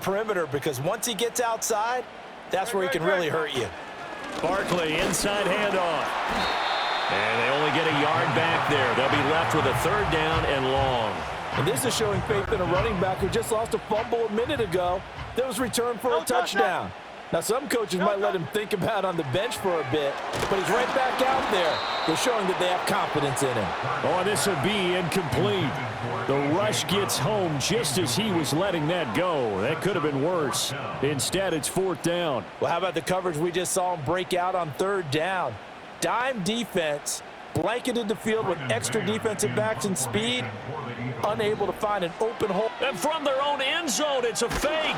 perimeter, because once he gets outside, that's where he can really hurt you. Barkley, inside handoff. And they only get a yard back there. They'll be left with a 3rd down and long. And this is showing faith in a running back who just lost a fumble a minute ago that was returned for a touchdown. Now, some coaches might let him think about on the bench for a bit, but he's right back out there. They're showing that they have confidence in him. Oh, this will be incomplete. The rush gets home just as he was letting that go. That could have been worse. Instead, it's 4th down. Well, how about the coverage we just saw him break out on 3rd down? Dime defense, blanketed the field with extra defensive backs and speed, unable to find an open hole. And from their own end zone, it's a fake.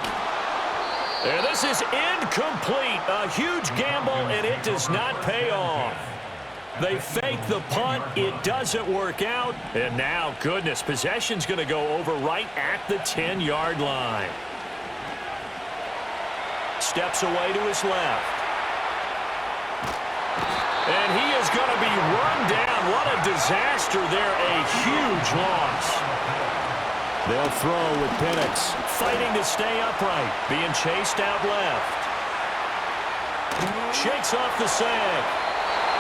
And this is incomplete. A huge gamble, and it does not pay off. They fake the punt. It doesn't work out. And now, goodness, possession's going to go over right at the 10-yard line. Steps away to his left. And he is going to be run down. What a disaster there. A huge loss. They'll throw with Penix. Fighting to stay upright. Being chased out left. Shakes off the sag.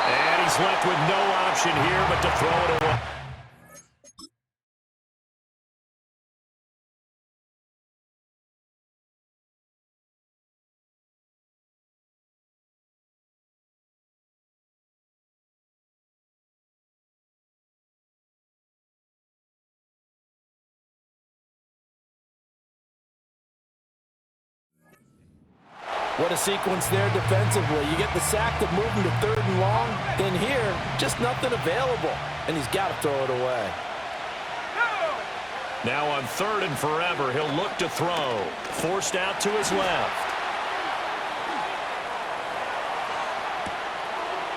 And he's left with no option here but to throw it away. What a sequence there defensively. You get the sack to move him to 3rd and long. Then here, just nothing available. And he's got to throw it away. Now on 3rd and forever, he'll look to throw. Forced out to his left.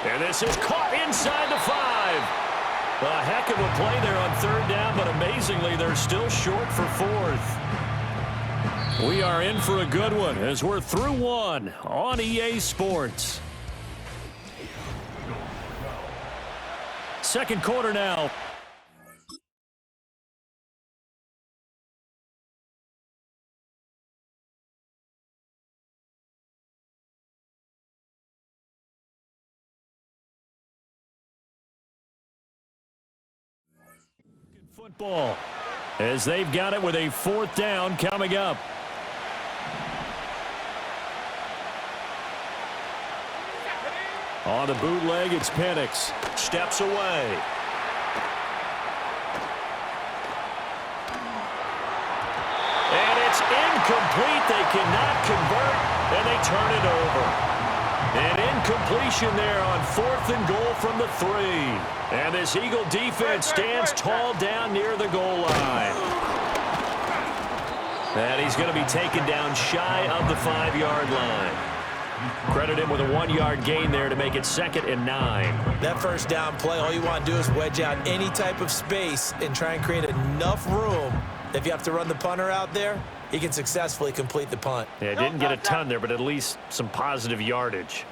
And this is caught inside the 5. A heck of a play there on 3rd down, but amazingly, they're still short for 4th. We are in for a good one as we're through one on EA Sports. 2nd quarter now. Football as they've got it with a 4th down coming up. On the bootleg, it's Penix. Steps away. And it's incomplete. They cannot convert, and they turn it over. An incompletion there on 4th and goal from the 3. And this Eagle defense stands tall down near the goal line. And he's going to be taken down shy of the 5-yard line. Credit him with a 1-yard gain there to make it 2nd and 9. That 1st down play, all you want to do is wedge out any type of space and try and create enough room. If you have to run the punter out there, he can successfully complete the punt. Yeah, didn't get a ton there, but at least some positive yardage.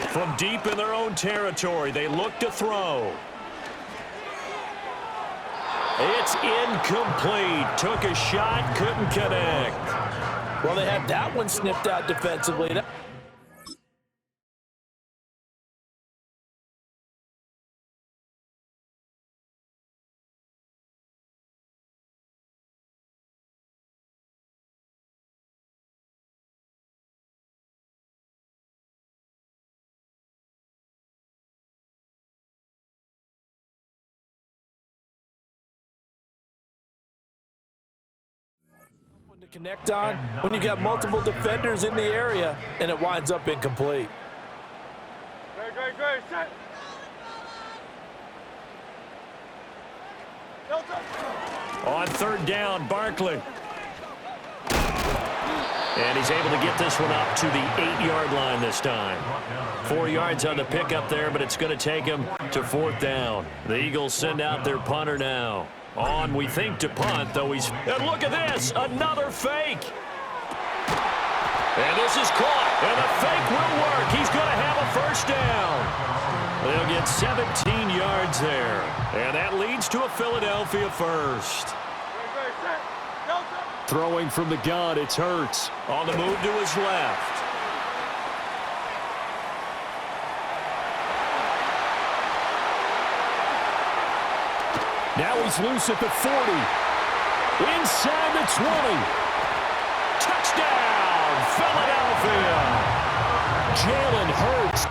From deep in their own territory, they look to throw. It's incomplete. Took a shot, couldn't connect. Well, they had that one snipped out defensively. To connect on when you got multiple defenders in the area, and it winds up incomplete. Great, set. On 3rd down, Barkley. And he's able to get this one up to the 8-yard line this time. 4 yards on the pickup there, but it's going to take him to 4th down. The Eagles send out their punter now. On, we think, to punt, though he's... And look at this! Another fake! And this is caught, and the fake will work. He's going to have a 1st down. They'll get 17 yards there. And that leads to a Philadelphia 1st. Throwing from the gun, it's Hurts. On the move to his left. Now he's loose at the 40. Inside the 20. Touchdown, Philadelphia. Jalen Hurts.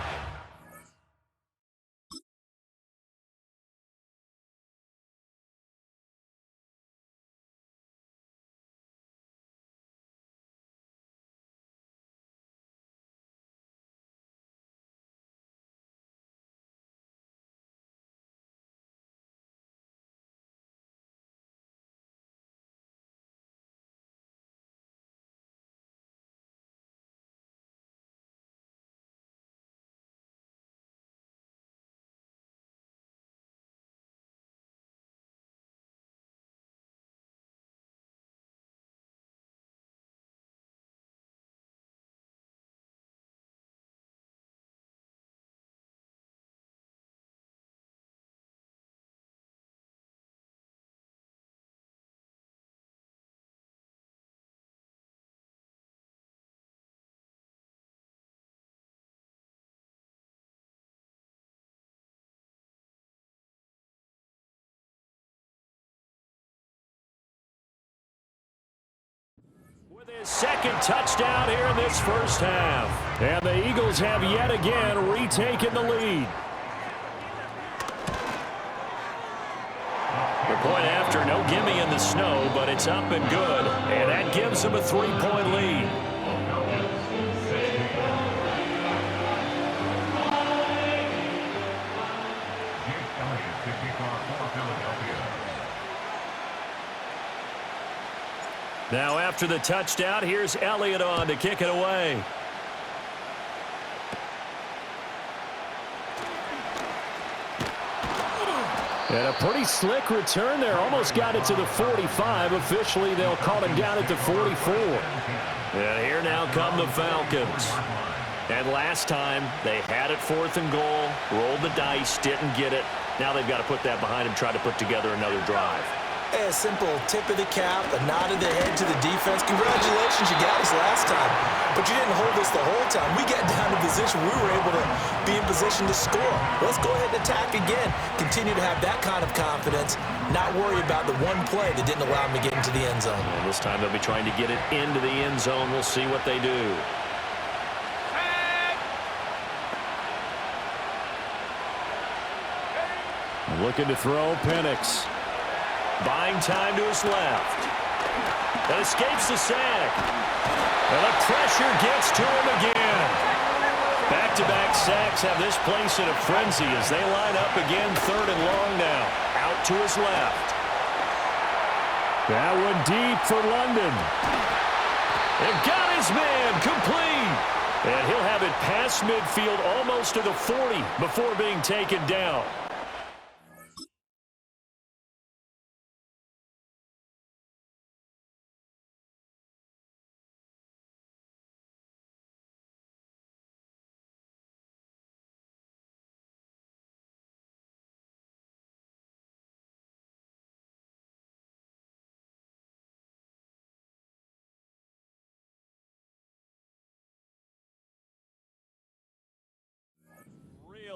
With his second touchdown here in this first half. And the Eagles have yet again retaken the lead. The point after, no gimme in the snow, but it's up and good. And that gives them a 3-point lead. Now after the touchdown, here's Elliott on to kick it away. And a pretty slick return there. Almost got it to the 45. Officially, they'll call him down at the 44. And here now come the Falcons. And last time, they had it 4th and goal, rolled the dice, didn't get it. Now they've got to put that behind them, try to put together another drive. A simple tip of the cap, a nod of the head to the defense. Congratulations, you got us last time. But you didn't hold us the whole time. We got down to position. We were able to be in position to score. Let's go ahead and attack again. Continue to have that kind of confidence. Not worry about the one play that didn't allow them to get into the end zone. And this time they'll be trying to get it into the end zone. We'll see what they do. Looking to throw, Penix. Buying time to his left. That escapes the sack. And the pressure gets to him again. Back-to-back sacks have this place in a frenzy as they line up again 3rd and long now. Out to his left. That one deep for London. And got his man complete. And he'll have it past midfield almost to the 40 before being taken down.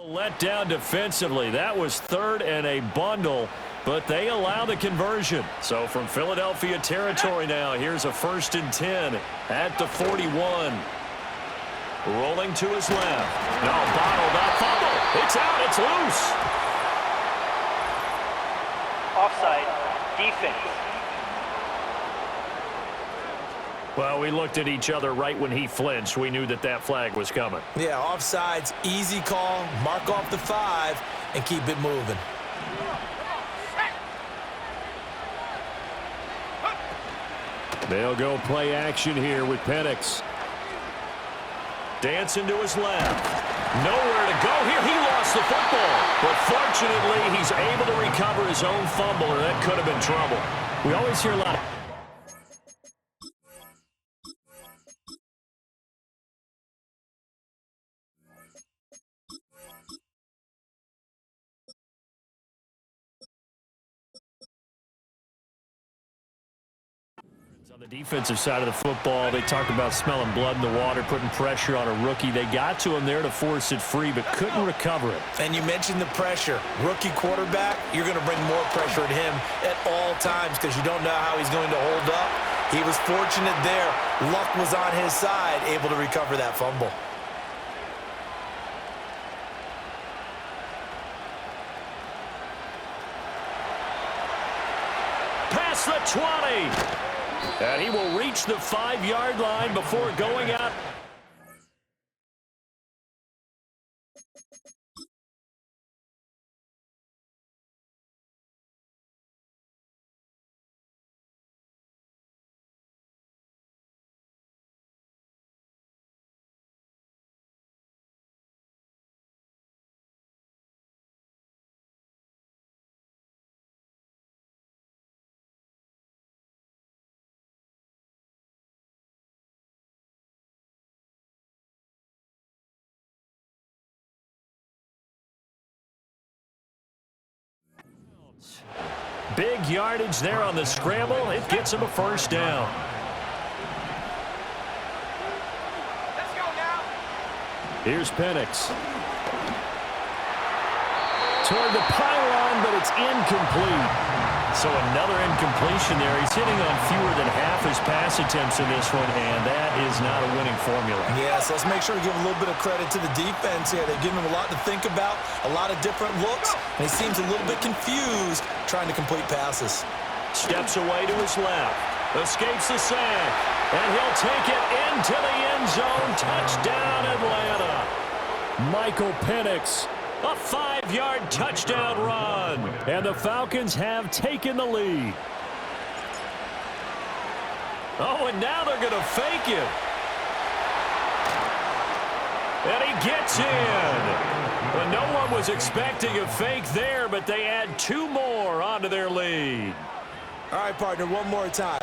Let down defensively. That was 3rd and a bundle, but they allow the conversion. So from Philadelphia territory now, here's a 1st and 10 at the 41. Rolling to his left. No, bottled up. Fumble. It's out. It's loose. Offside. Defense. Well, we looked at each other right when he flinched. We knew that that flag was coming. Yeah, offsides, easy call. Mark off the 5 and keep it moving. They'll go play action here with Penix. Dancing to his left. Nowhere to go here. He lost the football. But fortunately, he's able to recover his own fumble, and that could have been trouble. We always hear a lot of The defensive side of the football, they talked about smelling blood in the water, putting pressure on a rookie. They got to him there to force it free, but couldn't recover it. And you mentioned the pressure. Rookie quarterback, you're going to bring more pressure at him at all times because you don't know how he's going to hold up. He was fortunate there. Luck was on his side, able to recover that fumble. Past the 20. And he will reach the 5-yard line before going out. Big yardage there on the scramble. It gets him a first down. Let's go now. Here's Penix. Toward the pylon, but it's incomplete. So another incompletion there. He's hitting on fewer than half his pass attempts in this one, and that is not a winning formula. Yes, let's make sure to give a little bit of credit to the defense here. They've given him a lot to think about, a lot of different looks, and he seems a little bit confused trying to complete passes. Steps away to his left. Escapes the sack. And he'll take it into the end zone. Touchdown, Atlanta. Michael Penix. A 5-yard touchdown run. And the Falcons have taken the lead. Oh, and now they're going to fake it. And he gets in. Well, no one was expecting a fake there, but they add 2 more onto their lead. All right, partner, one more time.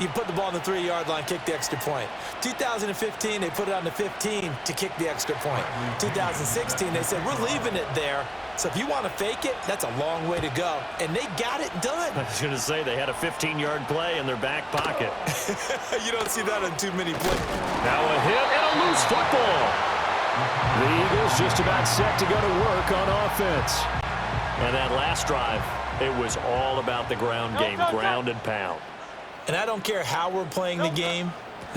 You put the ball on the 3-yard line, kick the extra point. 2015, they put it on the 15 to kick the extra point. 2016, they said, we're leaving it there. So if you want to fake it, that's a long way to go. And they got it done. I was going to say, they had a 15-yard play in their back pocket. You don't see that on too many plays. Now a hit and a loose football. The Eagles just about set to go to work on offense. And that last drive, it was all about the ground game, ground and pound. And I don't care how we're playing the game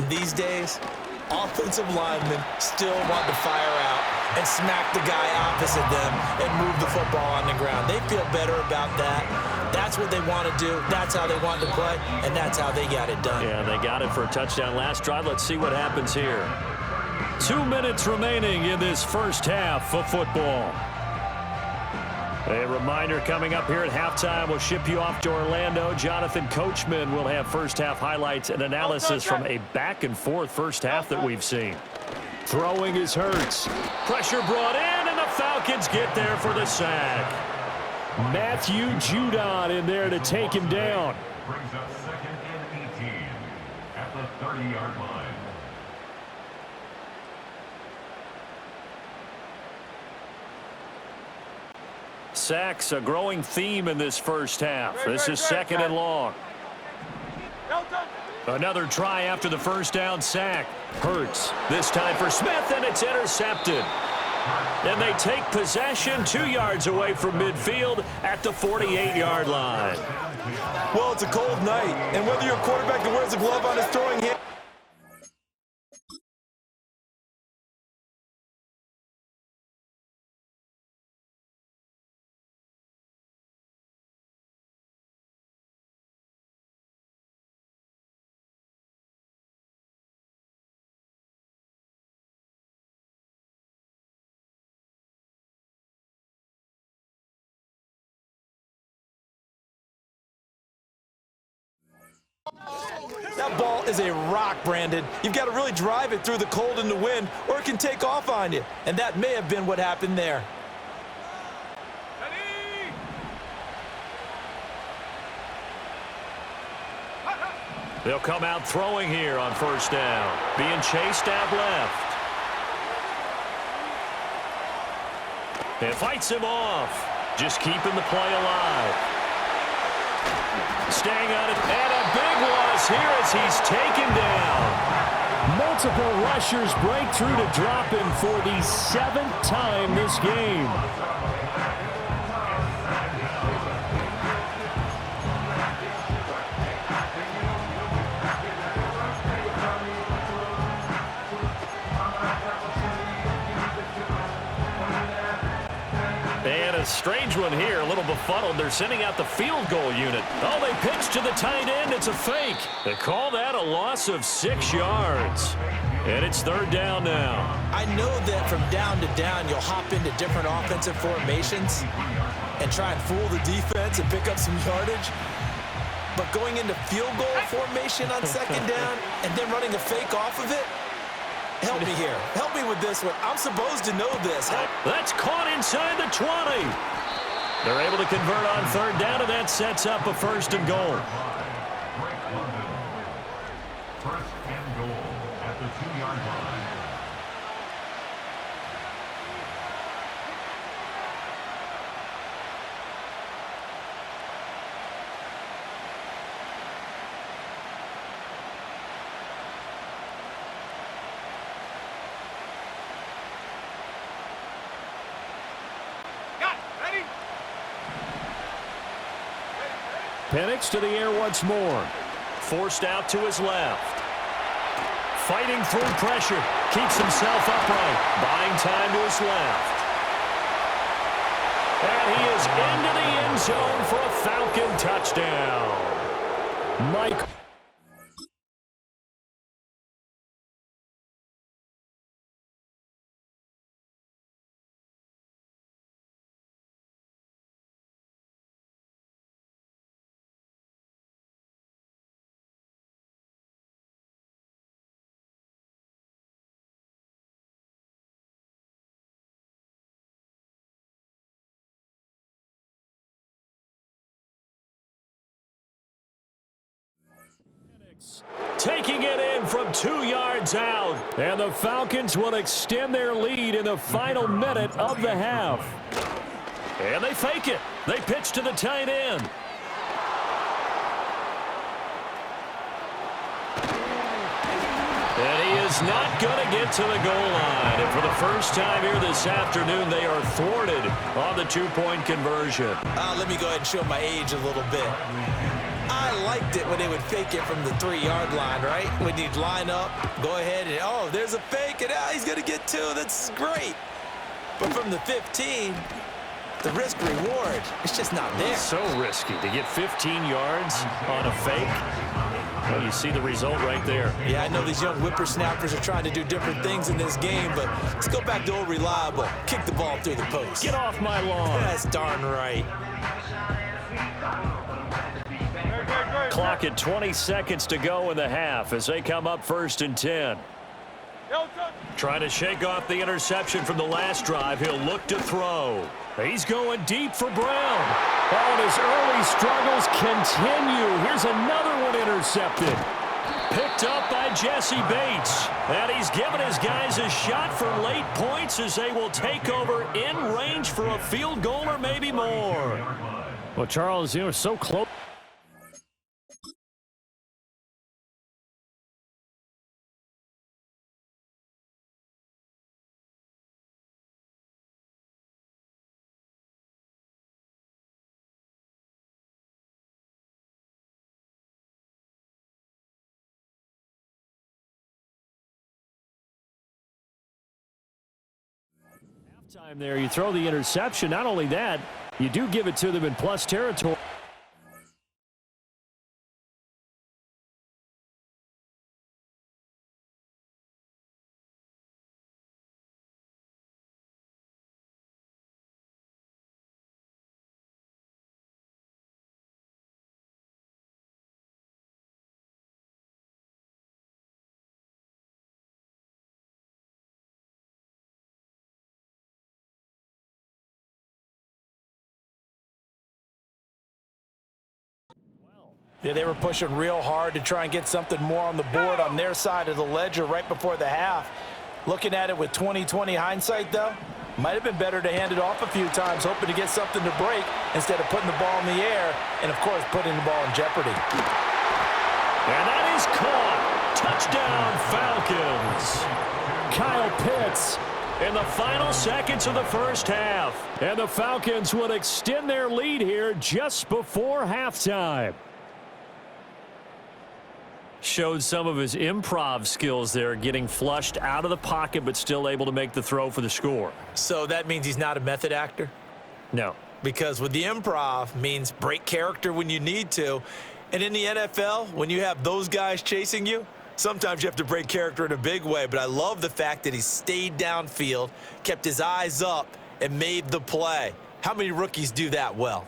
these days, offensive linemen still want to fire out and smack the guy opposite them and move the football on the ground. They feel better about that. That's what they want to do. That's how they want to play, and that's how they got it done. Yeah, they got it for a touchdown last drive. Let's see what happens here. 2 minutes remaining in this first half of football. A reminder coming up here at halftime, we'll ship you off to Orlando. Jonathan Coachman will have first-half highlights and analysis from a back-and-forth first half that we've seen. Throwing is Hurts. Pressure brought in, and the Falcons get there for the sack. Matthew Judon in there to take him down. Brings up 2nd and 18 at the 30-yard line. Sacks, a growing theme in this first half. This is 2nd and long. Another try after the first down sack. Hurts, this time for Smith, and it's intercepted. And they take possession 2 yards away from midfield at the 48-yard line. Well, it's a cold night, and whether you're a quarterback that wears a glove on his throwing hand, that ball is a rock, Brandon. You've got to really drive it through the cold and the wind, or it can take off on you. And that may have been what happened there. They'll come out throwing here on first down. Being chased out left. And fights him off. Just keeping the play alive. Staying on it, and a big loss here as he's taken down. Multiple rushers break through to drop him for the 7th time this game. And a strange one here, a little befuddled. They're sending out the field goal unit. Oh, they pitch to the tight end. It's a fake. They call that a loss of 6 yards. And it's 3rd down now. I know that from down to down, you'll hop into different offensive formations and try and fool the defense and pick up some yardage. But going into field goal formation on 2nd down and then running a fake off of it, help me here. Help me with this one. I'm supposed to know this. That's caught inside the 20. They're able to convert on 3rd down, and that sets up a 1st and goal. First and goal at the 2-yard line. Penix to the air once more. Forced out to his left. Fighting through pressure. Keeps himself upright. Buying time to his left. And he is into the end zone for a Falcon touchdown. Mike. Taking it in from 2 yards out. And the Falcons will extend their lead in the final minute of the half. And they fake it. They pitch to the tight end. And he is not going to get to the goal line. And for the first time here this afternoon, they are thwarted on the 2-point conversion. Let me go ahead and show my age a little bit. I liked it when they would fake it from the 3-yard line, right? When you'd line up, go ahead and, oh, there's a fake, and he's going to get 2. That's great. But from the 15, the risk-reward, it's just not there. So risky to get 15 yards on a fake. Well, you see the result right there. Yeah, I know these young whippersnappers are trying to do different things in this game, but let's go back to old reliable. Kick the ball through the post. Get off my lawn. That's darn right. Clock at 20 seconds to go in the half as they come up 1st and 10. Trying to shake off the interception from the last drive. He'll look to throw. He's going deep for Brown. Oh, and his early struggles continue. Here's another one intercepted. Picked up by Jesse Bates. And he's given his guys a shot for late points as they will take over in range for a field goal or maybe more. Well, Charles, you know, so close. Time there, you throw the interception. Not only that, you do give it to them in plus territory. Yeah, they were pushing real hard to try and get something more on the board on their side of the ledger right before the half. Looking at it with 20/20 hindsight, though, Might have been better to hand it off a few times, hoping to get something to break instead of putting the ball in the air and, of course, putting the ball in jeopardy. And that is caught. Touchdown, Falcons. Kyle Pitts. In the final seconds of the first half. And the Falcons will extend their lead here just before halftime. Showed some of his improv skills there, getting flushed out of the pocket but still able to make the throw for the score. So that means he's not a method actor? No. Because with the improv means break character when you need to. And in the NFL, when you have those guys chasing you, sometimes you have to break character in a big way. But I love the fact that he stayed downfield, kept his eyes up, and made the play. How many rookies do that well?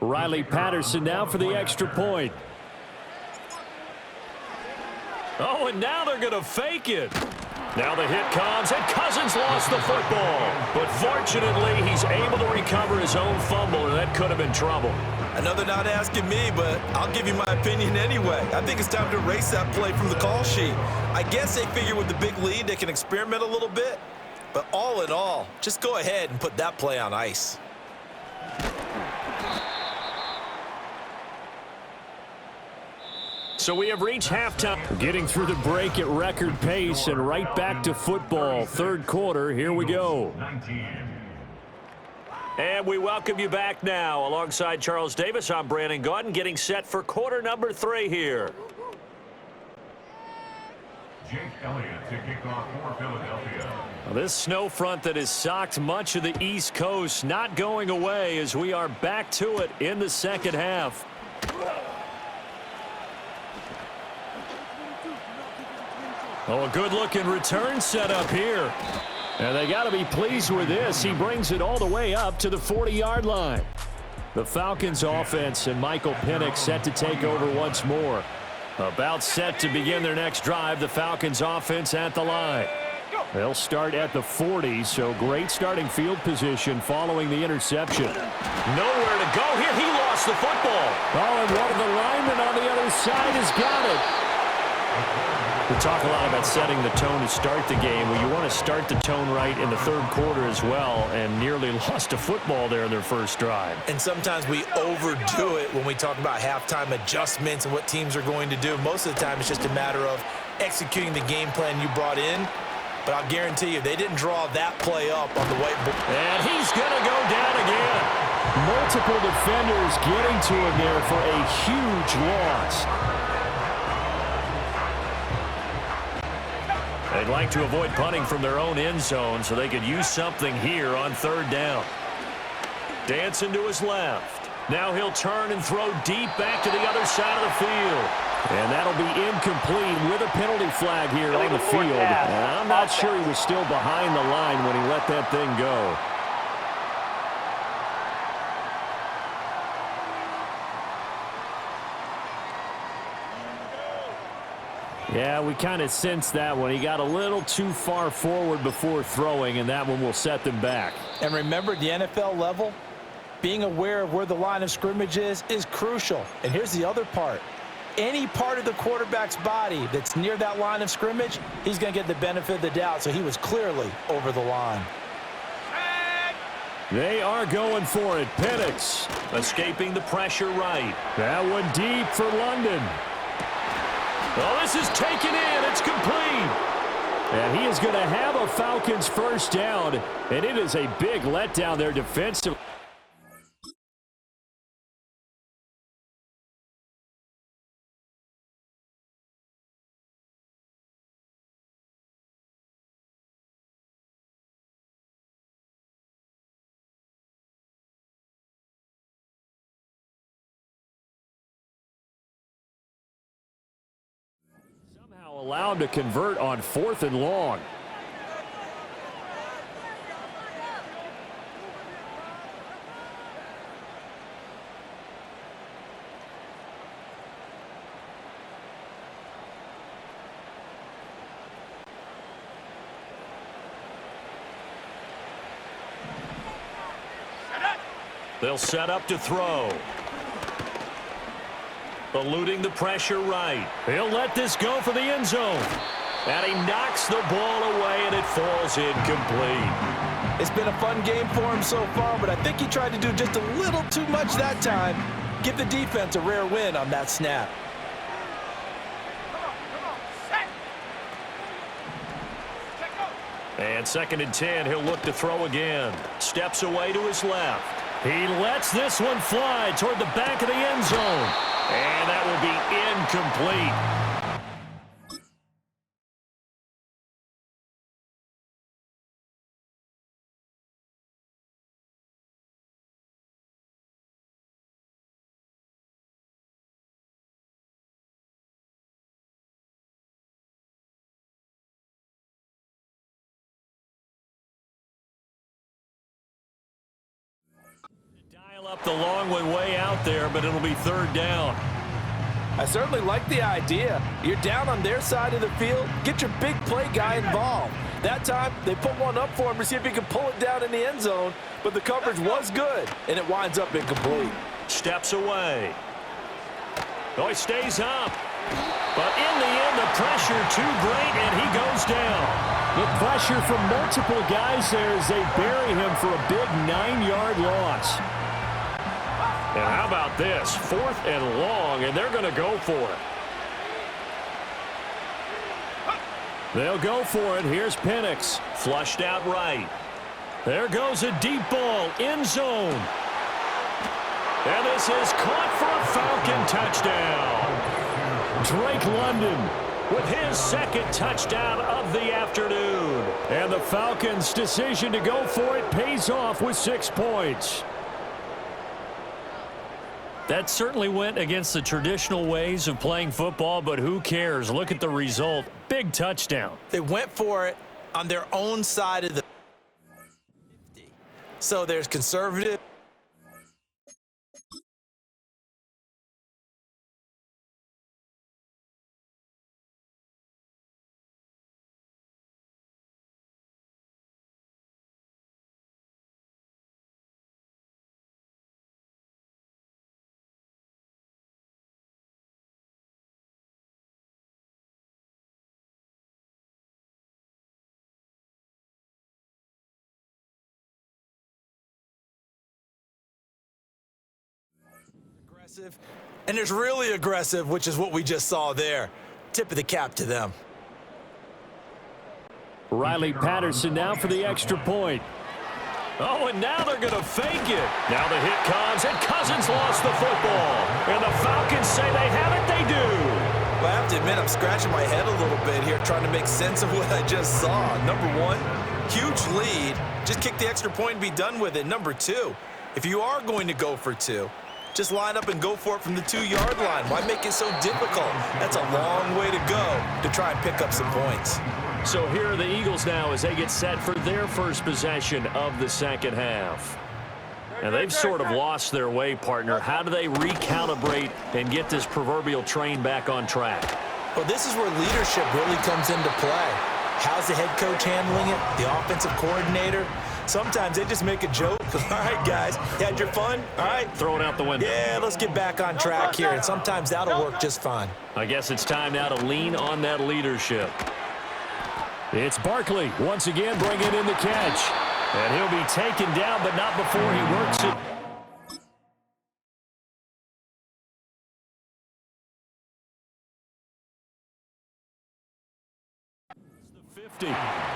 Riley Patterson now for the extra point. Oh, and now they're going to fake it. Now the hit comes, and Cousins lost the football. But fortunately, he's able to recover his own fumble, and that could have been trouble. Another not asking me, but I'll give you my opinion anyway. I think it's time to erase that play from the call sheet. I guess they figure with the big lead, they can experiment a little bit. But all in all, just go ahead and put that play on ice. So we have reached halftime. Getting through the break at record pace and right back to football. Third quarter, here we go. 19. And we welcome you back now. Alongside Charles Davis, I'm Brandon Gaudin, getting set for quarter number 3 here. Jake Elliott to kick off for Philadelphia. Well, this snow front that has socked much of the East Coast not going away as we are back to it in the second half. Oh, a good-looking return set up here. And they got to be pleased with this. He brings it all the way up to the 40-yard line. The Falcons offense and Michael Penix set to take over once more. About set to begin their next drive, the Falcons offense at the line. They'll start at the 40, so great starting field position following the interception. Nowhere to go here. He lost the football. Oh, and one of the linemen on the other side has got it. We talk a lot about setting the tone to start the game. Well, you want to start the tone right in the third quarter as well, and nearly lost a football there in their first drive. And sometimes we overdo it when we talk about halftime adjustments and what teams are going to do. Most of the time, it's just a matter of executing the game plan you brought in. But I'll guarantee you, they didn't draw that play up on the whiteboard. And he's going to go down again. Multiple defenders getting to him there for a huge loss. They'd like to avoid punting from their own end zone so they could use something here on third down. Dancing to his left. Now he'll turn and throw deep back to the other side of the field. And that'll be incomplete with a penalty flag here on the field. And I'm not sure he was still behind the line when he let that thing go. Yeah, we kind of sensed that one. He got a little too far forward before throwing, and that one will set them back. And remember, the NFL level, being aware of where the line of scrimmage is crucial. And here's the other part. Any part of the quarterback's body that's near that line of scrimmage, he's going to get the benefit of the doubt. So he was clearly over the line. They are going for it. Penix escaping the pressure right. That one deep for London. Well, this is taken in. It's complete. And he is going to have a Falcons first down, and it is a big letdown there defensively. Allowed to convert on 4th and long. They'll set up to throw. eluding the pressure right. He'll let this go for the end zone. And he knocks the ball away, and it falls incomplete. It's been a fun game for him so far, but I think he tried to do just a little too much that time. Give the defense a rare win on that snap. And 2nd and 10, he'll look to throw again. Steps away to his left. He lets this one fly toward the back of the end zone. And that will be incomplete. Dial up the long one way out there, but it'll be 3rd down. I certainly like the idea. You're down on their side of the field. Get your big play guy involved. That time, they put one up for him to see if he can pull it down in the end zone, but the coverage was good, and it winds up incomplete. Steps away. Oh, he stays up. But in the end, the pressure too great, and he goes down. The pressure from multiple guys there as they bury him for a big 9-yard loss. And how about this? 4th and long, and they're going to go for it. They'll go for it. Here's Penix. Flushed out right. There goes a deep ball, end zone. And this is caught for a Falcon touchdown. Drake London with his 2nd touchdown of the afternoon. And the Falcons' decision to go for it pays off with 6 points. That certainly went against the traditional ways of playing football, but who cares? Look at the result. Big touchdown. They went for it on their own side of the 50. So there's conservative. And there's really aggressive, which is what we just saw there. Tip of the cap to them. Riley Patterson now for the extra point. Oh, and now they're going to fake it. Now the hit comes, and Cousins lost the football. And the Falcons say they have it, they do. Well, I have to admit, I'm scratching my head a little bit here trying to make sense of what I just saw. Number one, huge lead. Just kick the extra point and be done with it. Number two, if you are going to go for 2, just line up and go for it from the 2-yard line. Why make it so difficult? That's a long way to go to try and pick up some points. So here are the Eagles now as they get set for their first possession of the 2nd half. And they've sort of lost their way, partner. How do they recalibrate and get this proverbial train back on track? Well, this is where leadership really comes into play. How's the head coach handling it? The offensive coordinator? Sometimes they just make a joke. All right, guys, you had your fun? All right. Throw it out the window. Yeah, let's get back on track here. And sometimes that'll work just fine. I guess it's time now to lean on that leadership. It's Barkley once again bringing in the catch. And he'll be taken down, but not before he works it.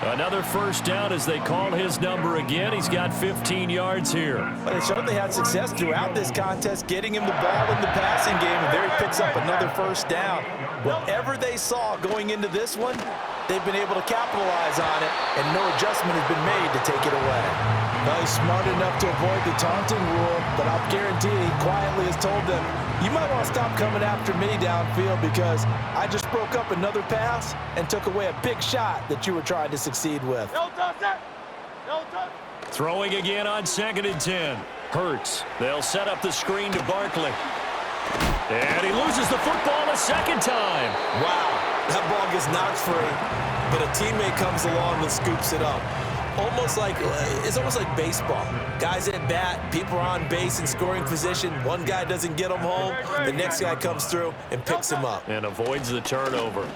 Another first down as they call his number again. He's got 15 yards here. But they certainly had success throughout this contest, getting him the ball in the passing game, and there he picks up another first down. Whatever they saw going into this one, they've been able to capitalize on it, and no adjustment has been made to take it away. Now he's smart enough to avoid the taunting rule, but I'll guarantee he quietly has told them, you might want to stop coming after me downfield because I just broke up another pass and took away a big shot that you were trying to succeed with. Throwing again on 2nd and 10. Hurts. They'll set up the screen to Barkley. And he loses the football a second time. Wow, that ball gets knocked free, but a teammate comes along and scoops it up. almost like it's almost like baseball. Guys at bat, people are on base in scoring position. One guy doesn't get him home. The next guy comes through and picks him up. And avoids the turnover.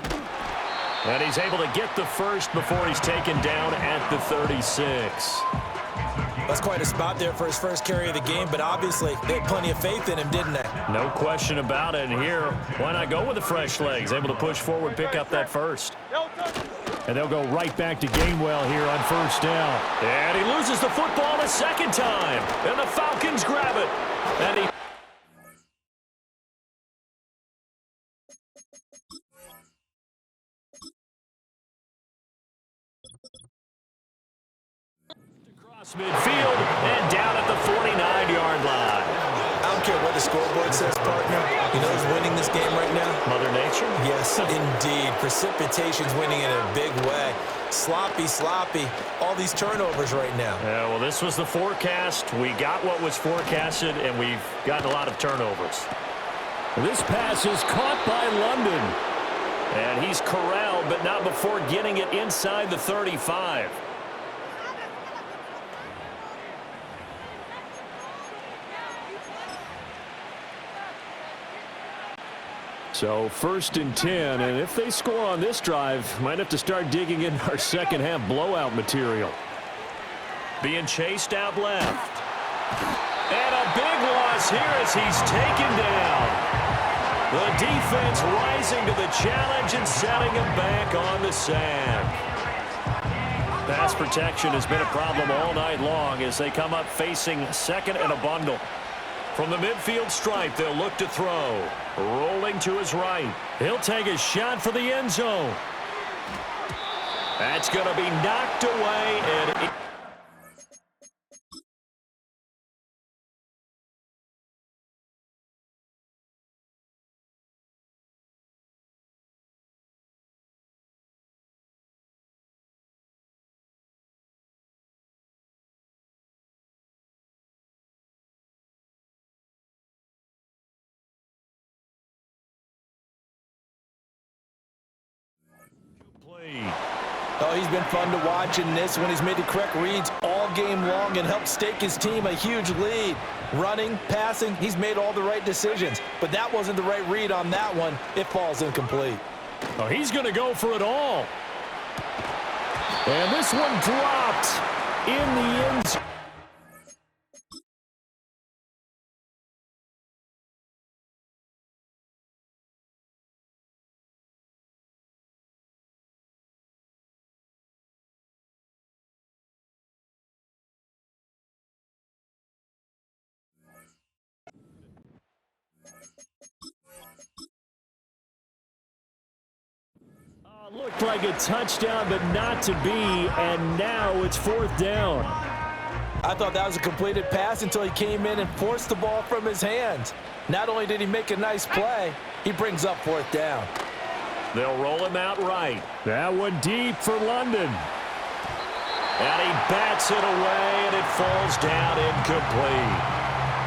And he's able to get the first before he's taken down at the 36. That's quite a spot there for his first carry of the game, but obviously they had plenty of faith in him, didn't they? No question about it. And here, why not go with the fresh legs? Able to push forward, pick up that first. And they'll go right back to Gainwell here on first down. And he loses the football a second time. And the Falcons grab it. And he... across midfield and down at the 49-yard line. I don't care what the scoreboard says, partner. You know who's winning this game right now? Mother Nature? Yes, indeed. Precipitation's winning in a big way. Sloppy, all these turnovers right now. Yeah, well, this was the forecast. We got what was forecasted, and we've gotten a lot of turnovers. This pass is caught by London. And he's corralled, but not before getting it inside the 35. So first and 10, and if they score on this drive, might have to start digging in our second half blowout material. Being chased out left. And a big loss here as he's taken down. The defense rising to the challenge and setting him back on the sack. Pass protection has been a problem all night long as they come up facing second and a bundle. From the midfield stripe, they'll look to throw. Rolling to his right. He'll take a shot for the end zone. That's going to be knocked away. And oh, he's been fun to watch in this when he's made the correct reads all game long and helped stake his team a huge lead. Running, passing, he's made all the right decisions. But that wasn't the right read on that one. It falls incomplete. oh, he's going to go for it all. And this one dropped in the end zone. Looked like a touchdown, but not to be, and now it's fourth down. I thought that was a completed pass until he came in and forced the ball from his hands. Not only did he make a nice play, he brings up fourth down. They'll roll him out right. That one deep for London. And he bats it away, and it falls down incomplete.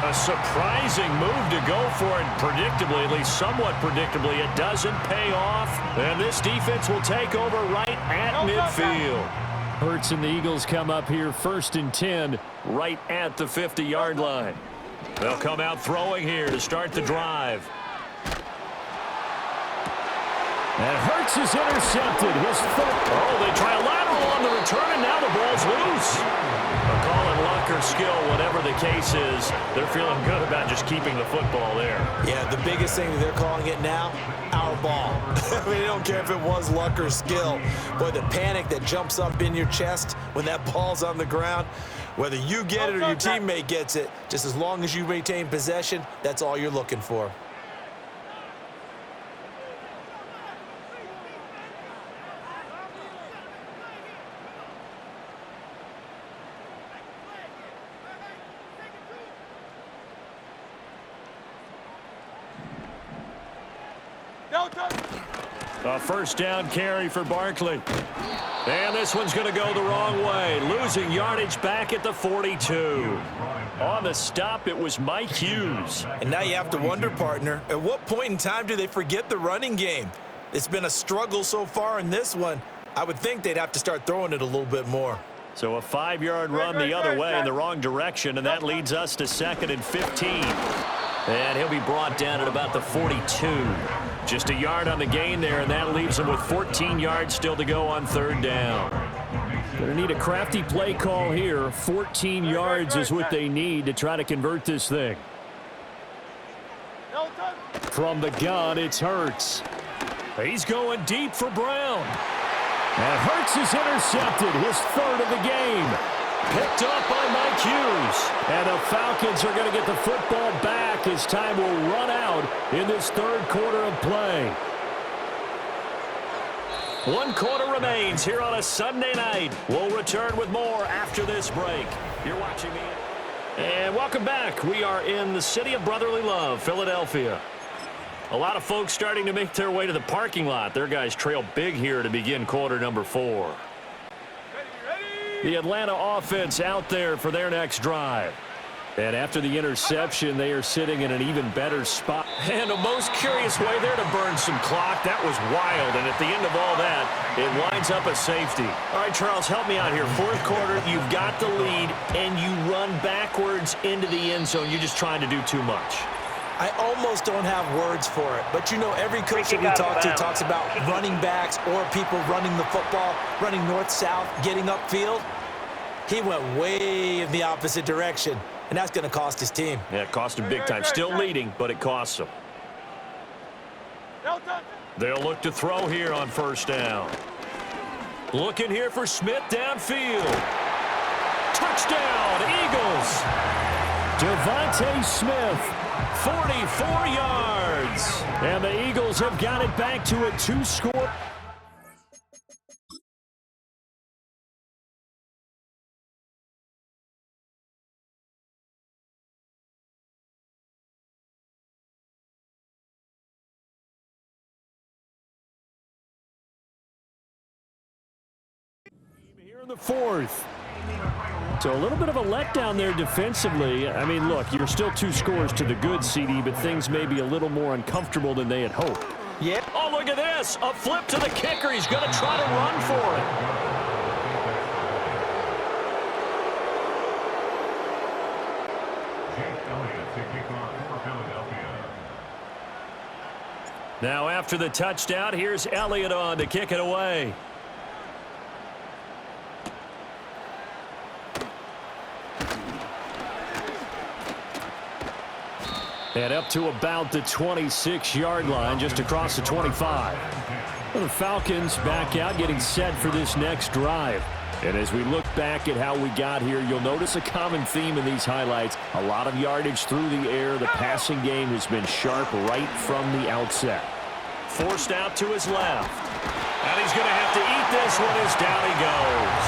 A surprising move to go for it predictably, at least somewhat predictably. It doesn't pay off, and this defense will take over right at midfield. Hurts and the Eagles come up here first and 10 right at the 50-yard line. They'll come out throwing here to start the drive. And Hurts is intercepted. His foot. Oh, they try a lateral on the return, and now the ball's loose. They'll call it luck or skill, whatever the case is. They're feeling good about just keeping the football there. Yeah, the biggest thing that they're calling it now, our ball. I mean, they don't care if it was luck or skill. Boy, the panic that jumps up in your chest when that ball's on the ground, whether you get it or your teammate gets it, just as long as you maintain possession, that's all you're looking for. A first down carry for Barkley. And this one's going to go the wrong way. Losing yardage back at the 42. On the stop, it was Mike Hughes. And now you have to wonder, partner, at what point in time do they forget the running game? It's been a struggle so far in this one. I would think they'd have to start throwing it a little bit more. So a 5-yard run the other way in the wrong direction, and that leads us to 2nd and 15. And he'll be brought down at about the 42. Just a yard on the gain there, and that leaves him with 14 yards still to go on 3rd down. Going to need a crafty play call here. 14 yards is what they need to try to convert this thing. From the gun, it's Hurts. He's going deep for Brown. And Hurts is intercepted, his 3rd of the game. Picked up by Mike Hughes. And the Falcons are going to get the football back as time will run out in this 3rd quarter of play. 1 quarter remains here on a Sunday night. We'll return with more after this break. You're watching me. And welcome back. We are in the city of brotherly love, Philadelphia. A lot of folks starting to make their way to the parking lot. Their guys trail big here to begin quarter number 4. The Atlanta offense out there for their next drive. And after the interception, they are sitting in an even better spot. And a most curious way there to burn some clock. That was wild. And at the end of all that, it winds up a safety. All right, Charles, help me out here. 4th quarter, you've got the lead, and you run backwards into the end zone. You're just trying to do too much. I almost don't have words for it. But, you know, every coach that we talk to talks about running backs or people running the football, running north-south, getting upfield. He went way in the opposite direction, and that's going to cost his team. Yeah, it cost him big time. Still leading, but it costs him. They'll look to throw here on 1st down. Looking here for Smith downfield. Touchdown, Eagles. Devontae Smith. 44 yards. And the Eagles have got it back to a 2-score. Here in the 4th. So a little bit of a letdown there defensively. I mean, look, you're still 2 scores to the good, CD, but things may be a little more uncomfortable than they had hoped. Yeah. Oh, look at this. A flip to the kicker. He's going to try to run for it. Now after the touchdown, here's Elliott on to kick it away. And up to about the 26-yard line, just across the 25. Well, the Falcons back out, getting set for this next drive. And as we look back at how we got here, you'll notice a common theme in these highlights. A lot of yardage through the air. The passing game has been sharp right from the outset. Forced out to his left. And he's going to have to eat this one as down he goes.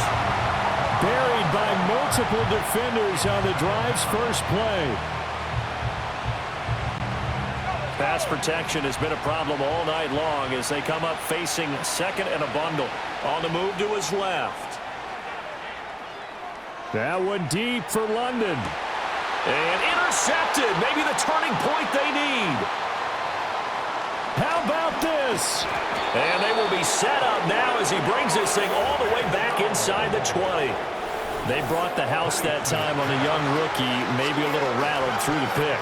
Buried by multiple defenders on the drive's first play. Pass protection has been a problem all night long as they come up facing 2nd and a bundle. On the move to his left. That one deep for London. And intercepted. Maybe the turning point they need. How about this? And they will be set up now as he brings this thing all the way back inside the 20. They brought the house that time on a young rookie, maybe a little rattled through the pick.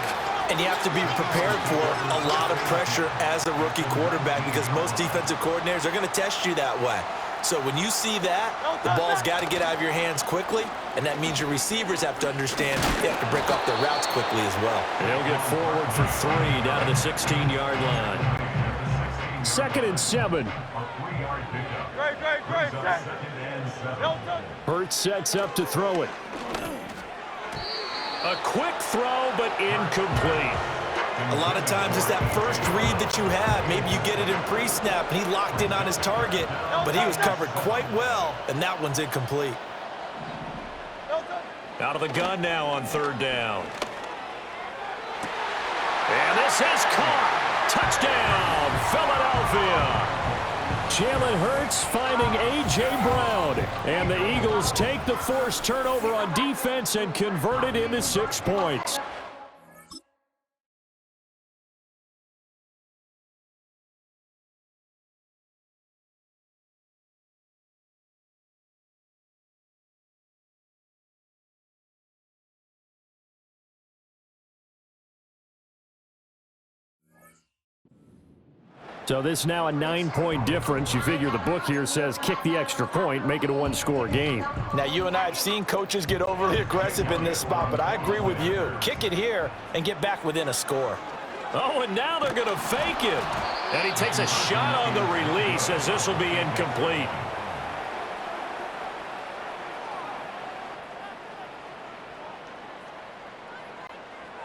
And you have to be prepared for a lot of pressure as a rookie quarterback because most defensive coordinators are going to test you that way. So when you see that, the ball's got to get out of your hands quickly, and that means your receivers have to understand they have to break up their routes quickly as well. They'll get forward for 3 down to the 16-yard line. 2nd and 7. Hurts sets up to throw it. A quick throw, but incomplete. A lot of times it's that first read that you have. Maybe you get it in pre-snap, and he locked in on his target, but he was covered quite well, and that one's incomplete. Out of the gun now on 3rd down. And this has caught. Touchdown, Philadelphia. Jalen Hurts finding A.J. Brown. And the Eagles take the forced turnover on defense and convert it into 6 points. So this is now a 9-point difference. You figure the book here says kick the extra point, make it a one-score game. Now, you and I have seen coaches get overly aggressive in this spot, but I agree with you. Kick it here and get back within a score. Oh, and now they're going to fake it. And he takes a shot on the release as this will be incomplete.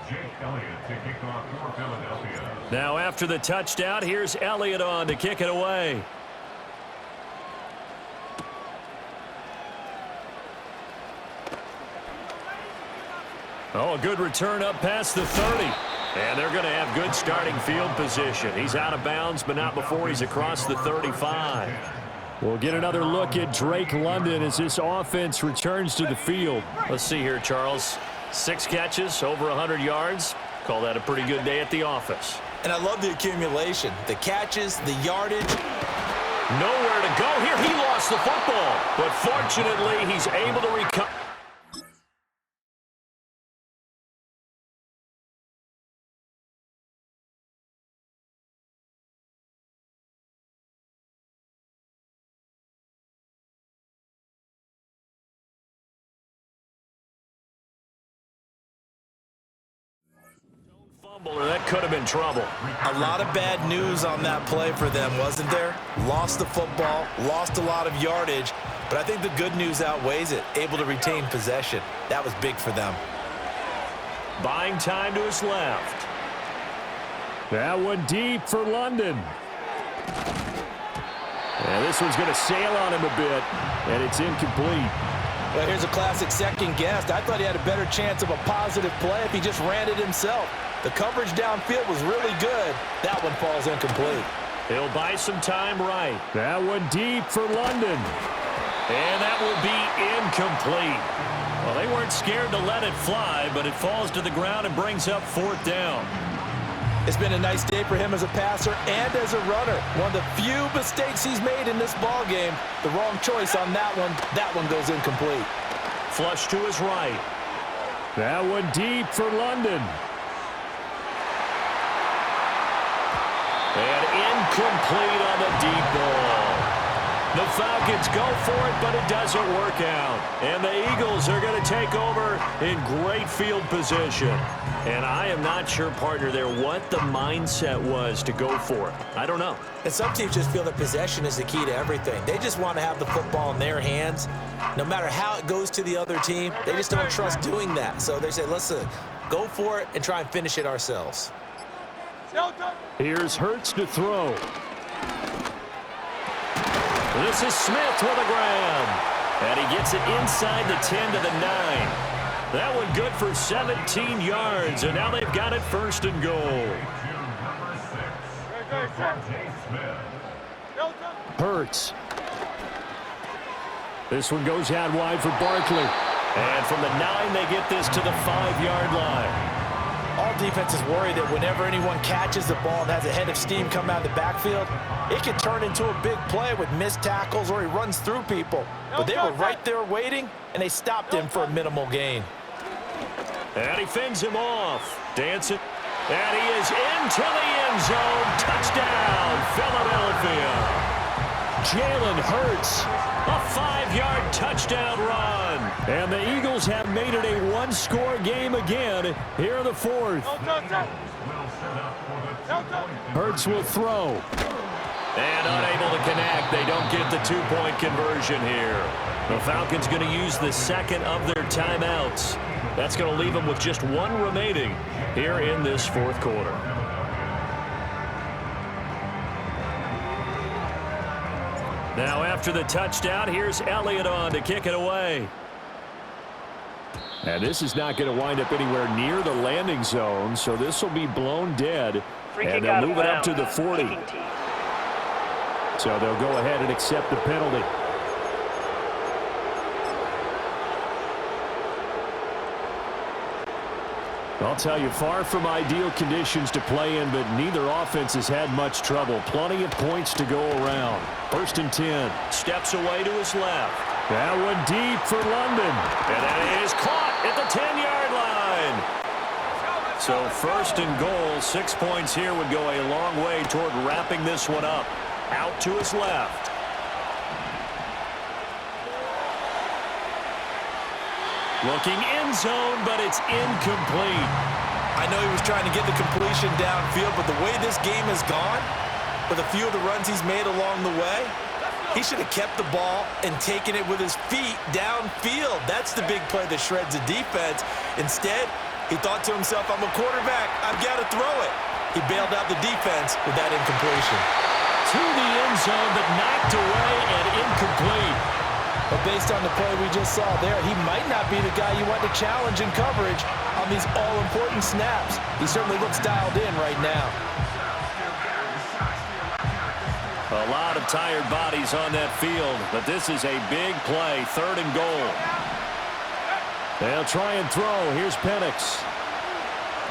Jake Elliott to kick off for Philadelphia. Now after the touchdown, here's Elliott on to kick it away. Oh, a good return up past the 30. And they're going to have good starting field position. He's out of bounds, but not before he's across the 35. We'll get another look at Drake London as this offense returns to the field. Let's see here, Charles. 6 catches, over 100 yards. Call that a pretty good day at the office. And I love the accumulation, the catches, the yardage. Nowhere to go here. He lost the football, but fortunately, he's able to recover. Or that could have been trouble. A lot of bad news on that play for them, wasn't there? Lost the football, lost a lot of yardage, but I think the good news outweighs it. Able to retain possession. That was big for them. Buying time to his left. That one deep for London. And this one's going to sail on him a bit, and it's incomplete. Well, here's a classic second guess. I thought he had a better chance of a positive play if he just ran it himself. The coverage downfield was really good. That one falls incomplete. He'll buy some time right. That one deep for London. And that will be incomplete. Well, they weren't scared to let it fly, but it falls to the ground and brings up 4th down. It's been a nice day for him as a passer and as a runner. One of the few mistakes he's made in this ball game. The wrong choice on that one. That one goes incomplete. Flush to his right. That one deep for London. And incomplete on the deep ball. The Falcons go for it, but it doesn't work out. And the Eagles are going to take over in great field position. And I am not sure, partner, there what the mindset was to go for it. I don't know. And some teams just feel that possession is the key to everything. They just want to have the football in their hands. No matter how it goes to the other team, they just don't trust doing that. So they say, listen, go for it and try and finish it ourselves. Here's Hurts to throw. This is Smith with a grab. And he gets it inside the 10 to the 9. That one good for 17 yards. And now they've got it 1st and goal. Hurts. This one goes out wide for Barkley. And from the 9, they get this to the 5-yard line. All defenses worry that whenever anyone catches the ball and has a head of steam come out of the backfield, it can turn into a big play with missed tackles or he runs through people. But they were right there waiting, and they stopped him for a minimal gain. And he fends him off. Dancing. And he is into the end zone. Touchdown, Philadelphia. Jalen Hurts. A 5-yard touchdown run. And the Eagles have made it a one-score game again here in the 4th. Hurts will throw. And unable to connect. They don't get the 2-point conversion here. The Falcons going to use the 2nd of their timeouts. That's going to leave them with just 1 remaining here in this 4th quarter. Now after the touchdown, here's Elliott on to kick it away. And this is not going to wind up anywhere near the landing zone, so this will be blown dead. And they'll move it up to the 40. So they'll go ahead and accept the penalty. I'll tell you, far from ideal conditions to play in, but neither offense has had much trouble. Plenty of points to go around. 1st and 10. Steps away to his left. That one deep for London. And that is caught at the 10-yard line. So first and goal, 6 points here would go a long way toward wrapping this one up. Out to his left. Looking end zone, but it's incomplete. I know he was trying to get the completion downfield, but the way this game has gone, with a few of the runs he's made along the way, he should have kept the ball and taken it with his feet downfield. That's the big play that shreds the defense. Instead, he thought to himself, I'm a quarterback, I've got to throw it. He bailed out the defense with that incompletion. To the end zone, but knocked away and incomplete. But based on the play we just saw there, he might not be the guy you want to challenge in coverage on these all-important snaps. He certainly looks dialed in right now. A lot of tired bodies on that field, but this is a big play, 3rd and goal. They'll try and throw. Here's Penix.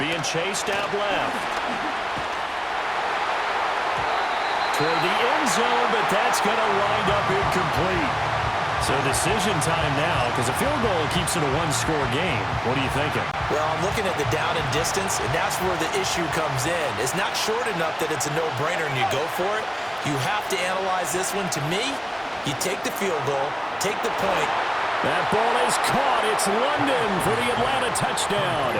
Being chased out left. Toward the end zone, but that's going to wind up incomplete. So decision time now, because a field goal keeps it a one-score game. What are you thinking? Well, I'm looking at the down and distance, and that's where the issue comes in. It's not short enough that it's a no-brainer and you go for it. You have to analyze this one. To me, you take the field goal, take the point. That ball is caught. It's London for the Atlanta touchdown.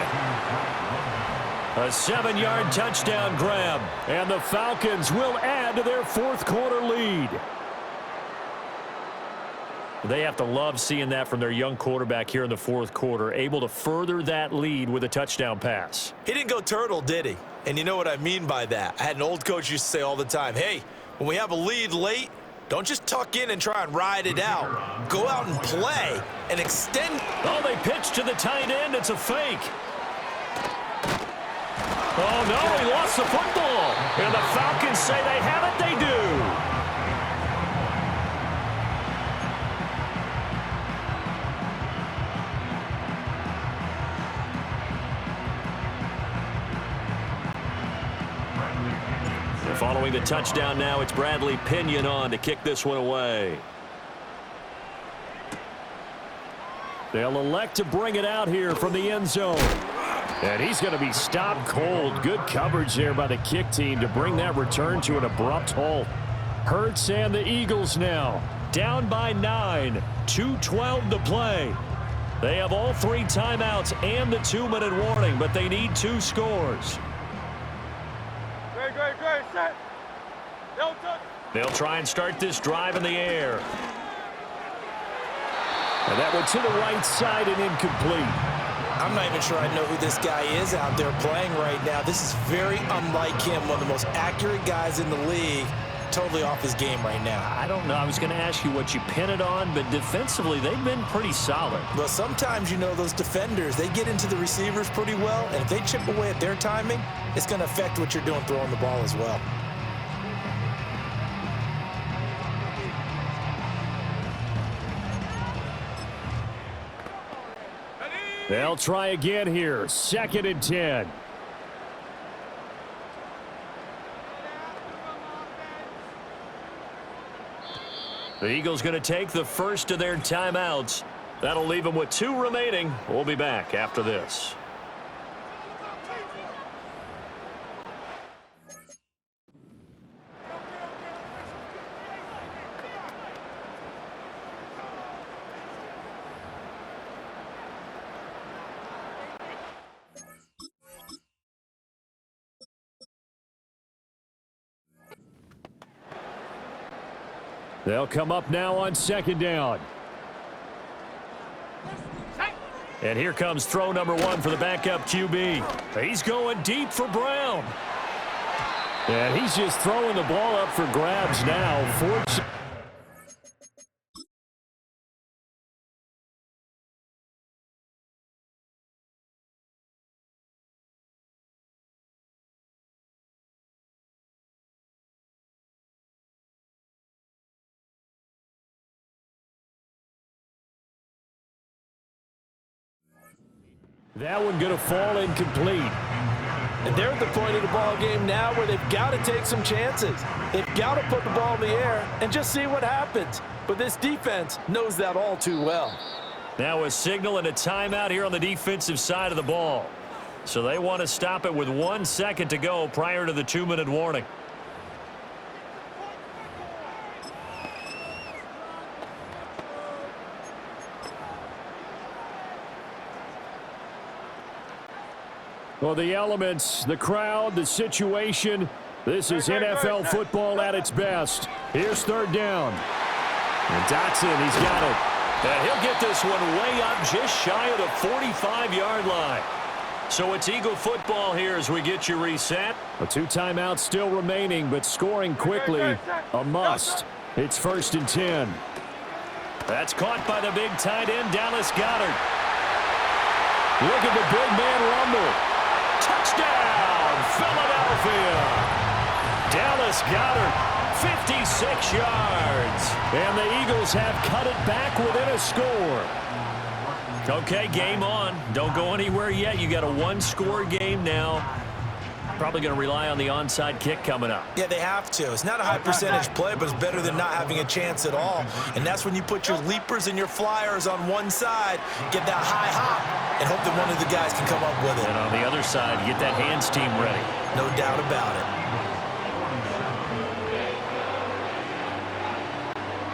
A 7-yard touchdown grab, and the Falcons will add to their 4th quarter lead. They have to love seeing that from their young quarterback here in the 4th quarter, able to further that lead with a touchdown pass. He didn't go turtle, did he? And you know what I mean by that. I had an old coach used to say all the time, hey, when we have a lead late, don't just tuck in and try and ride it out. Go out and play and extend. Oh, they pitch to the tight end. It's a fake. Oh, no, he lost the football. And the Falcons say they have it. They do. Following the touchdown now, it's Bradley Pinion on to kick this one away. They'll elect to bring it out here from the end zone. And he's going to be stopped cold. Good coverage there by the kick team to bring that return to an abrupt halt. Hurts and the Eagles now down by 9. 2:12 to play. They have all 3 timeouts and the 2-minute warning, but they need 2 scores. Great, set. They'll try and start this drive in the air. And that went to the right side and incomplete. I'm not even sure I know who this guy is out there playing right now. This is very unlike him, one of the most accurate guys in the league. Totally off his game right now. I don't know. I was going to ask you what you pin it on, but defensively, they've been pretty solid. Well, sometimes, you know, those defenders, they get into the receivers pretty well, and if they chip away at their timing, it's going to affect what you're doing throwing the ball as well. They'll try again here. 2nd and 10. The Eagles going to take the first of their timeouts. That'll leave them with 2 remaining. We'll be back after this. They'll come up now on 2nd down. And here comes throw number 1 for the backup QB. He's going deep for Brown. And he's just throwing the ball up for grabs now. That one going to fall incomplete. And they're at the point of the ball game now where they've got to take some chances. They've got to put the ball in the air and just see what happens. But this defense knows that all too well. Now a signal and a timeout here on the defensive side of the ball. So they want to stop it with 1 second to go prior to the 2-minute warning. Well, the elements, the crowd, the situation, this is NFL football at its best. Here's 3rd down. And Dotson, he's got it. And he'll get this one way up just shy of the 45-yard line. So it's Eagle football here as we get you reset. 2 timeouts still remaining, but scoring quickly, a must. It's 1st and 10. That's caught by the big tight end, Dallas Goedert. Look at the big man rumble. Touchdown, Philadelphia. Dallas Goedert, 56 yards. And the Eagles have cut it back within a score. Okay, game on. Don't go anywhere yet. You got a 1-score game now. Probably going to rely on the onside kick coming up. Yeah, they have to. It's not a high percentage play, but it's better than not having a chance at all. And that's when you put your leapers and your flyers on one side, get that high hop, and hope that one of the guys can come up with it. And on the other side, get that hands team ready. No doubt about it.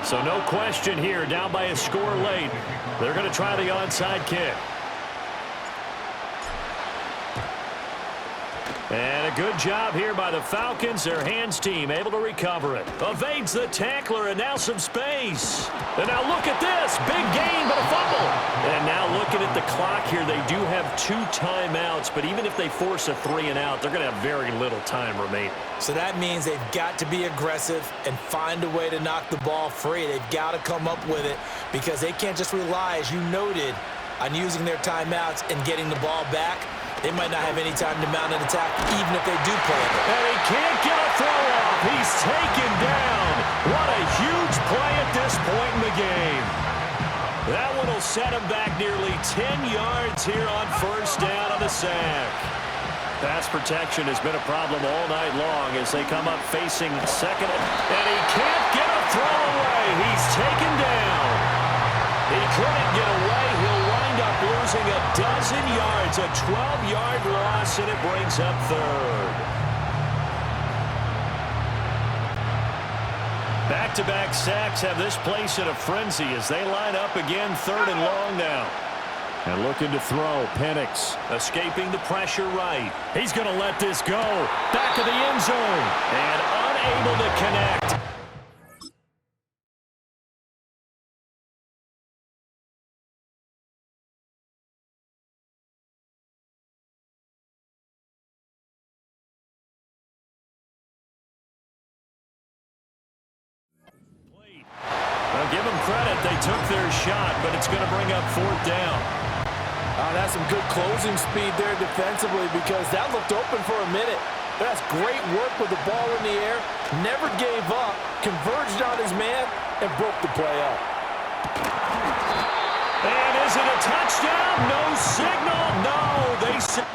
So no question here, down by a score late. They're going to try the onside kick. And a good job here by the Falcons. Their hands team able to recover it. Evades the tackler, and now some space. And now look at this. Big gain, but a fumble. And now looking at the clock here, they do have 2 timeouts, but even if they force a 3-and-out, they're going to have very little time remaining. So that means they've got to be aggressive and find a way to knock the ball free. They've got to come up with it because they can't just rely, as you noted, on using their timeouts and getting the ball back. They might not have any time to mount an attack, even if they do play it. And he can't get a throw off. He's taken down. What a huge play at this point in the game. That one will set him back nearly 10 yards here on 1st down on the sack. Pass protection has been a problem all night long as they come up facing 2nd. And he can't get a throw away. He's taken down. He couldn't get away. He'll wind up losing a dozen yards, a 12-yard loss, and it brings up 3rd. Back-to-back sacks have this place in a frenzy as they line up again 3rd and long now. And looking to throw, Penix. Escaping the pressure right. He's going to let this go. Back of the end zone. And unable to connect. Well, give them credit. They took their shot, but it's going to bring up 4th down. That's some good closing speed there defensively because that looked open for a minute. That's great work with the ball in the air. Never gave up, converged on his man, and broke the play up. And is it a touchdown? No signal. No, they said.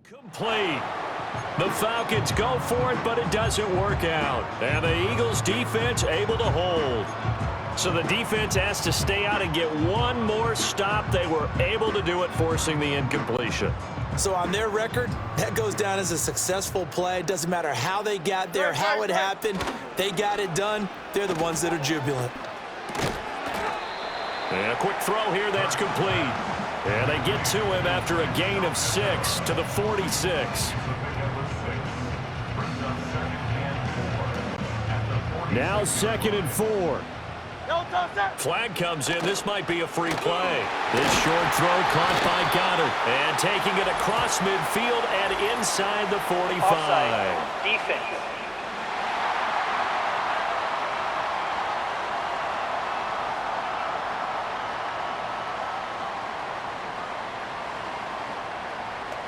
Complete. The Falcons go for it, but it doesn't work out. And the Eagles defense able to hold. So the defense has to stay out and get one more stop. They were able to do it, forcing the incompletion. So on their record, that goes down as a successful play. Doesn't matter how they got there, how it happened. They got it done. They're the ones that are jubilant. And a quick throw here that's complete. And they get to him after a gain of 6 to the 46. Now 2nd and 4. Flag comes in. This might be a free play. This short throw caught by Goddard. And taking it across midfield and inside the 45. Offside. Defense.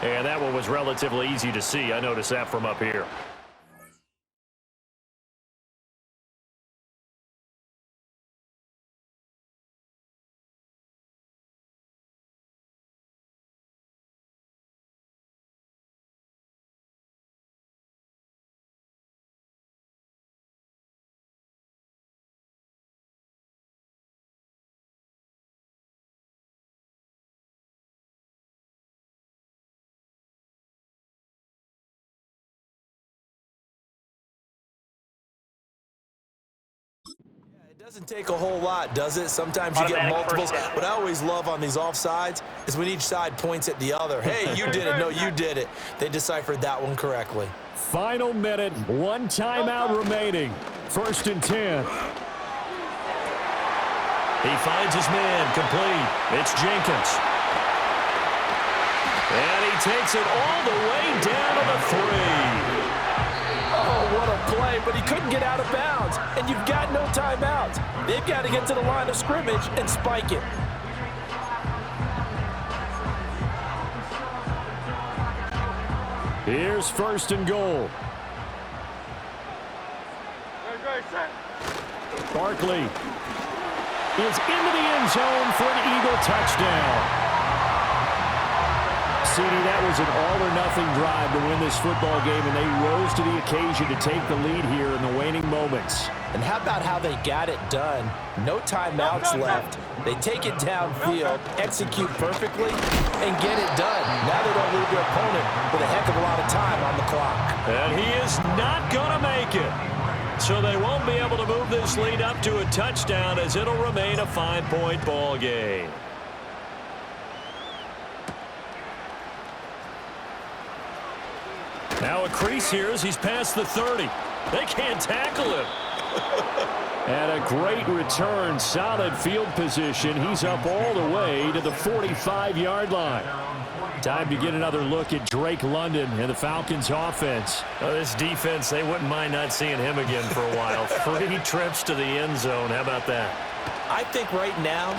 And that one was relatively easy to see. I noticed that from up here. It doesn't take a whole lot, does it? Sometimes you get multiples. What I always love on these offsides is when each side points at the other. Hey, you did it. No, you did it. They deciphered that one correctly. Final minute, one timeout remaining. 1st and 10. He finds his man, complete. It's Jenkins. And he takes it all the way down to the 3. Oh, what a play, but he couldn't get out of bounds. And you've got no timeouts. They've got to get to the line of scrimmage and spike it. Here's 1st and goal. Barkley is into the end zone for an Eagle touchdown. CD, that was an all-or-nothing drive to win this football game, and they rose to the occasion to take the lead here in the waning moments. And how about how they got it done? No timeouts left. They take it downfield, execute perfectly, and get it done. Now they don't leave their opponent with a heck of a lot of time on the clock. And he is not going to make it. So they won't be able to move this lead up to a touchdown, as it'll remain a 5-point ball game. Now a crease here as he's past the 30. They can't tackle him. And a great return, solid field position. He's up all the way to the 45-yard line. Time to get another look at Drake London and the Falcons offense. Well, this defense, they wouldn't mind not seeing him again for a while. 3 trips to the end zone. How about that? I think right now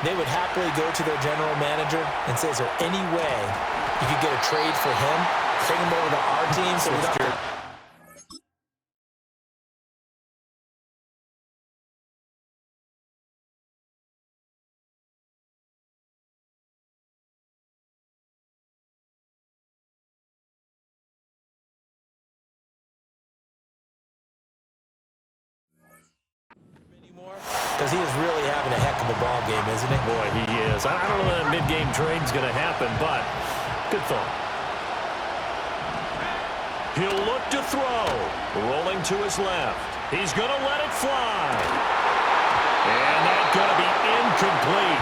they would happily go to their general manager and say, is there any way you could get a trade for him? Bring him over to our team so we don't... Because he is really having a heck of a ball game, isn't he? Boy, he is. I don't know that mid-game trade's going to happen, but good thought. He'll look to throw. Rolling to his left. He's going to let it fly. And that's going to be incomplete.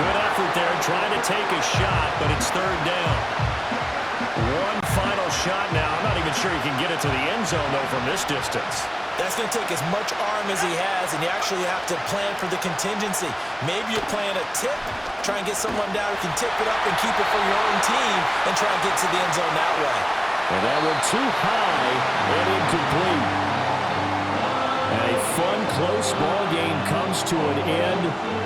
Good effort there trying to take a shot, but it's 3rd down. One final shot now. I'm not even sure he can get it to the end zone, though, from this distance. That's going to take as much arm as he has, and you actually have to plan for the contingency. Maybe you're playing a tip, try and get someone down who can tip it up and keep it for your own team and try and get to the end zone that way. And that went too high and incomplete. And a fun, close ball game comes to an end.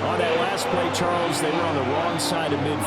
On that last play, Charles, they were on the wrong side of midfield.